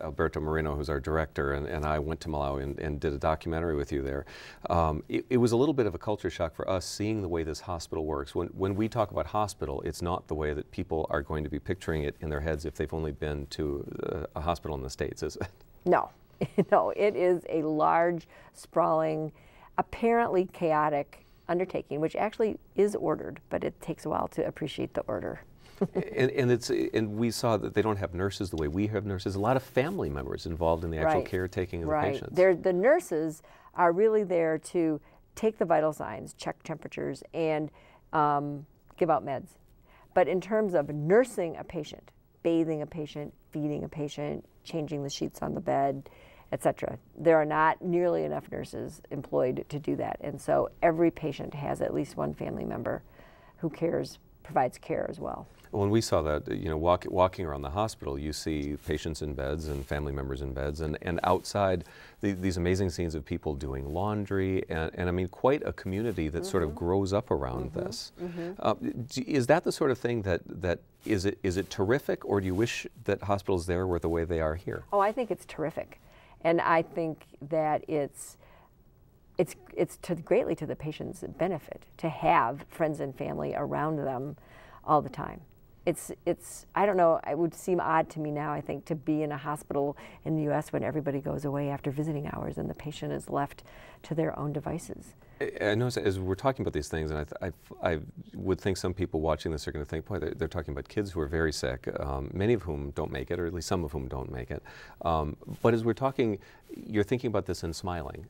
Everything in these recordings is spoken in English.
Alberto Moreno, who's our director, and I went to Malawi and did a documentary with you there. It was a little bit of a culture shock for us seeing the way this hospital works. When we talk about hospital, it's not the way that people are going to be picturing it in their heads if they've only been to a hospital in the States, is it? No, no, it is a large, sprawling, apparently chaotic undertaking, which actually is ordered, but it takes a while to appreciate the order. and we saw that they don't have nurses the way we have nurses. A lot of family members involved in the actual caretaking of the patients. The nurses are really there to take the vital signs, check temperatures, and give out meds. But in terms of nursing a patient, bathing a patient, feeding a patient, changing the sheets on the bed, etc., there are not nearly enough nurses employed to do that. And so every patient has at least one family member who provides care as well. When we saw that, you know, walking around the hospital, you see patients in beds and family members in beds, and outside these amazing scenes of people doing laundry, and I mean, quite a community that sort of grows up around this. Is that the sort of thing is it terrific, or do you wish that hospitals there were the way they are here? Oh, I think it's terrific, and I think that it's greatly to the patient's benefit to have friends and family around them all the time. I don't know, it would seem odd to me now, I think, to be in a hospital in the U.S. when everybody goes away after visiting hours and the patient is left to their own devices. I know as we're talking about these things, and I would think some people watching this are going to think, boy, they're talking about kids who are very sick, many of whom don't make it, or at least some of whom don't make it. But as we're talking, you're thinking about this and smiling.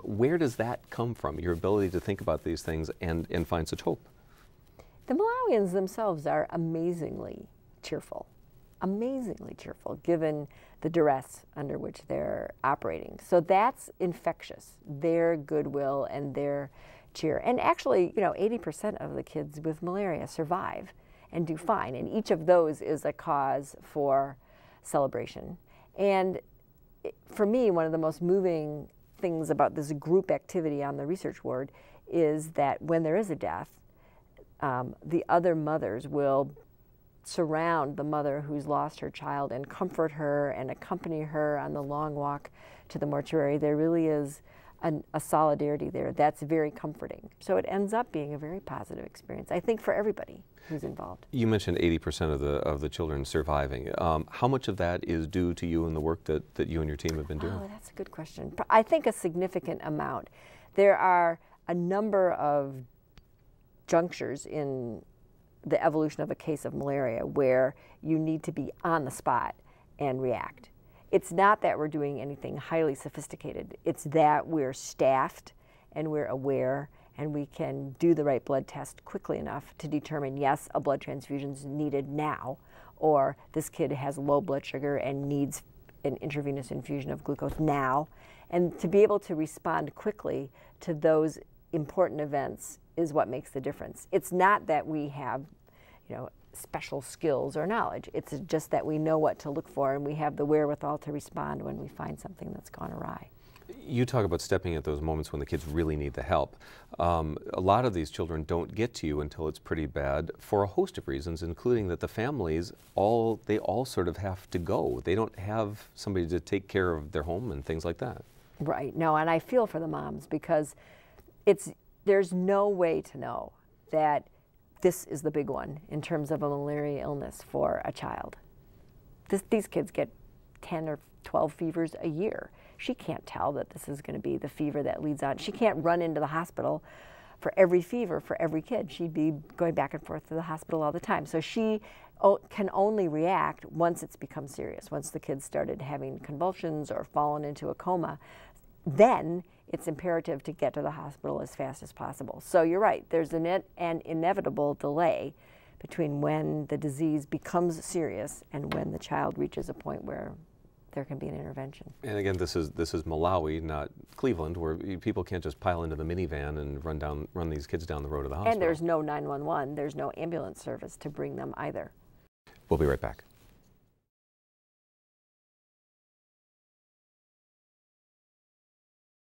Where does that come from, your ability to think about these things and find such hope? The Malawians themselves are amazingly cheerful, given the duress under which they're operating. So that's infectious, their goodwill and their cheer. And actually, you know, 80% of the kids with malaria survive and do fine. And each of those is a cause for celebration. And for me, one of the most moving things about this group activity on the research ward is that when there is a death, the other mothers will surround the mother who's lost her child and comfort her and accompany her on the long walk to the mortuary. There really is a solidarity there that's very comforting. So it ends up being a very positive experience, I think, for everybody who's involved. You mentioned 80% of the children surviving. How much of that is due to you and the work that you and your team have been doing? Oh, that's a good question. I think a significant amount. There are a number of junctures in the evolution of a case of malaria where you need to be on the spot and react. It's not that we're doing anything highly sophisticated. It's that we're staffed and we're aware and we can do the right blood test quickly enough to determine, yes, a blood transfusion is needed now, or this kid has low blood sugar and needs an intravenous infusion of glucose now. And to be able to respond quickly to those important events is what makes the difference. It's not that we have, you know, special skills or knowledge. It's just that we know what to look for and we have the wherewithal to respond when we find something that's gone awry. You talk about stepping at those moments when the kids really need the help. A lot of these children don't get to you until it's pretty bad for a host of reasons, including that the families they all sort of have to go. They don't have somebody to take care of their home and things like that. Right. No, and I feel for the moms because there's no way to know that this is the big one in terms of a malaria illness for a child. These kids get 10 or 12 fevers a year. She can't tell that this is going to be the fever that leads on. She can't run into the hospital for every fever for every kid. She'd be going back and forth to the hospital all the time. So she can only react once it's become serious, once the kids started having convulsions or fallen into a coma. Then it's imperative to get to the hospital as fast as possible. So you're right, there's an inevitable delay between when the disease becomes serious and when the child reaches a point where there can be an intervention. And again, this is Malawi, not Cleveland, where people can't just pile into the minivan and run these kids down the road to the hospital. And there's no 911, there's no ambulance service to bring them either. We'll be right back.